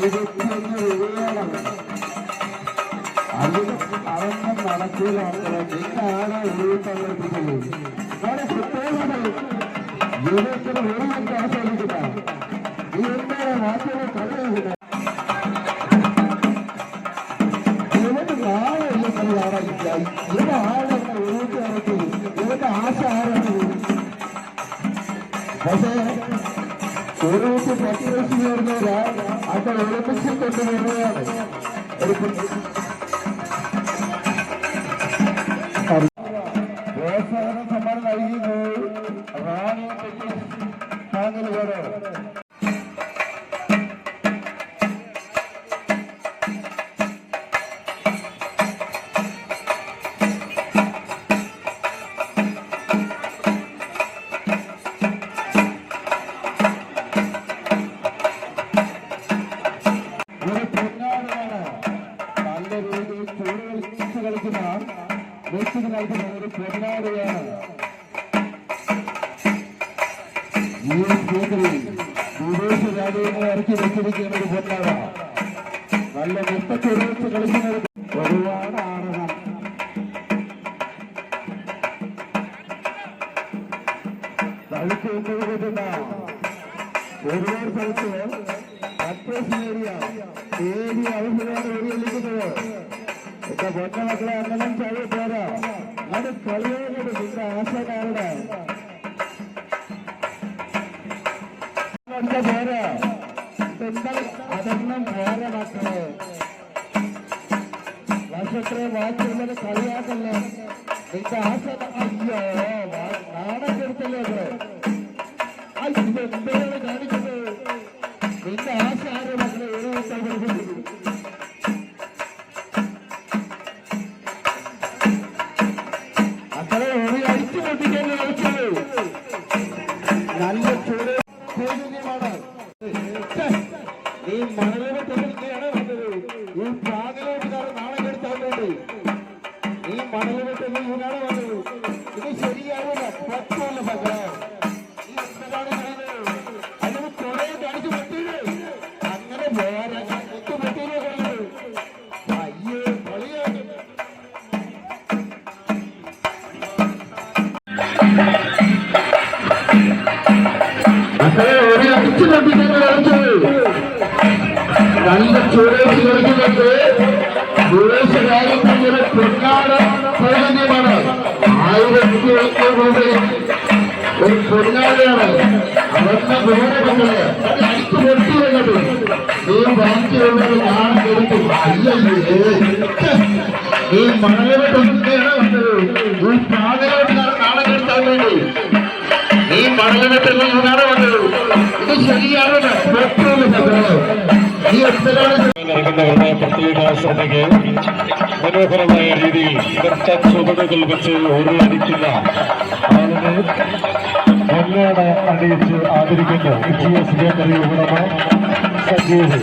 21 രൂപയാണ്. അതൊന്നും നടക്കൂല. നിന്നാണ് ഒഴിവ് പങ്കെടുപ്പിച്ചത്. വളരെ പ്രത്യേകത ജീവിതത്തിന് ഒഴിവൊക്കെ ആസ്വദിക്കുക. ഈ എന്താണ് വാക്കുകൾ കളിയാകുക. ഇവന് നാളെ കളി ആരാധിക്കുക. ഇവന്റെ ആളുടെ ഒഴിവ് ഇറക്കി ഇവന്റെ ആശ ആരാണ്. പക്ഷേ ഒരുമിച്ച് 10 വയസ്സ് ചേർന്നവരാ അത് ഒരുമിച്ച് കൊണ്ടുവരികയാണ്. പ്രോത്സാഹന സമ്മാനം നൽകിയത് റാണി താങ്കളുടെ ഒരു പൊന്നാടുകയാണ്. വിദേശ രാജ്യങ്ങളെ ഇറക്കി വെച്ചിരിക്കുന്ന ഒരു പൊന്നാട. നല്ല മുത്തച്ചൊരുമിച്ച് കളിക്കുന്ന ഒരുപാട് ആടണം. കളിച്ചുകൊണ്ടിരിക്കുന്ന ഒരുപാട് സ്ഥലത്ത് ഏരിയ അവസരമാണ് ഓടിയെളിക്കുന്നത്. എന്റെ പൊന്നമക്കളെ അങ്ങനെ ചളി പോരാ. അത് കളിയോട് നിന്റെ ആശകാരുടെ പോരാ. അതൊന്നും പോരാ മക്കളെ. വർഷത്തെ വാക്കുള്ളത് കളിയാക്കല്ലേ. നിന്റെ ആശ അയ്യോ നാടൻ കെടുത്തല്ലേ. എന്താണ് കാണിക്കുന്നത്. നിന്റെ ആശ ആരെ മക്കളെ ഒരു പഠിപ്പിച്ചു. നല്ല ചൂട് ചൈതന്യമാണ്. ഈ മണലിനെ തെളിയിക്കുകയാണ് വന്നത്. ഈ പ്രാഗലോട്ടുകാർ നാളെ കെടുത്താൻ വേണ്ടി ഈ മണലിനെ തെളിയിക്കുകയാണ് വന്നത്. ഇത് ശരിയാവില്ല. പറ്റില്ല മക്കളെ. ഈ എന്താണ് പറയുന്നത്. അതിന് കുറെ കാണിച്ചു പറ്റിയത് അങ്ങനെ വേറെ ഒത്തു പറ്റിയില്ല പറയുന്നത്. അയ്യോ കളിയാണ്. നല്ല ചുരേഷ് കളിക്കുന്നത് വിദേശ രാജ്യത്തിന്റെ പൊന്നാട പ്രയോജനമാണ്. 1000 രൂപയിൽ ഒരു പൊന്നാടയാണ്. അവരുടെ വിവരങ്ങള് അടുത്ത് പൊട്ടി വന്നത്. നീ ബാക്കിയുള്ളത് ഞാൻ കൊടുക്കും. അയ്യേ ഈ മണലിനെ തൊട്ടിയാണ് വന്നത്. ഈ പ്രാഗലോട്ടാണ് നാളെ കെടുത്താൻ വേണ്ടി ഈ മണലിനെ തെളിയിലാണ് വന്നത്. ഇത് ശരിയാണ്. പ്രത്യേക ശ്രദ്ധയ്ക്ക് മനോഹരമായ രീതിയിൽ ചുവടുകൾ വെച്ച് ഓടിയടിക്കുന്ന ആളിനെ പൊന്നാട അണിയിച്ച് ആദരിക്കുന്നു. GS ബേക്കറി ഉടമ സജീവ്.